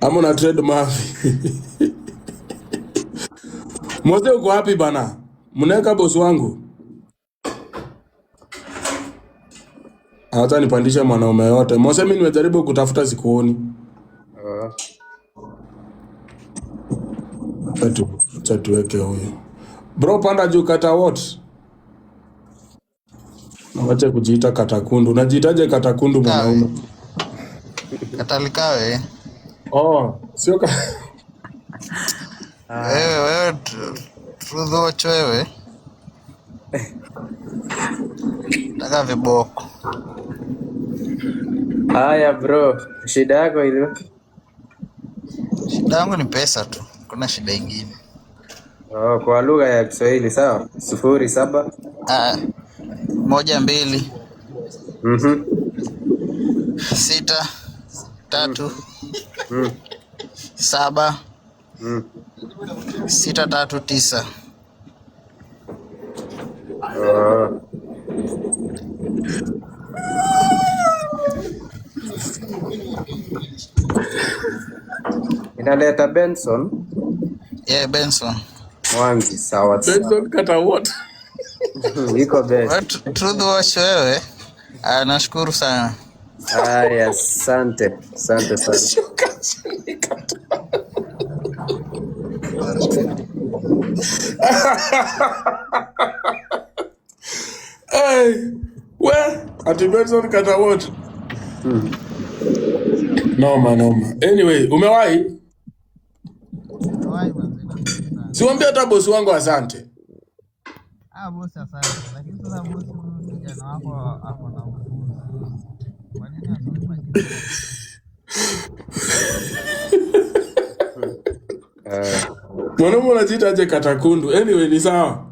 Ama una trade mavi. Mose uko wapi bana? Mnaweka boss wangu. Hata nipandisha mwanaume yote. Mose mimi nimejaribu kutafuta sikuoni. Ah, Acha tuweke huyo. Bro panda juu kata what? Wacha kujiita katakundu. Unajiitaje katakundu mwanaume? Katalikawe. Oh, sio Wewe Truth Watch wewe. Taka viboko. haya bro, shida yako ile? Shida yangu ni pesa tu. Kuna shida ingine. Oh, kwa lugha ya Kiswahili sawa? 07 1 2 mhm 6 3 mm 7 mm 6 3 9. oh. Inaleta Benson Yeah, Benson. Mwanzi, sawa sawa. Benson kata what? Iko best. Wewe Truth Watch wewe. Nashukuru sana. Haya, asante sana. Hey, where? Ati Benson kata what? Noma. Anyway, umewahi? Siwambia hata bosi wangu asante. Bosi asante. Lakini sasa bosi kijana wako ako na ufundi. Kwa nini asome majina? Mwanaume unajiita aje katakundu? Anyway, ni sawa.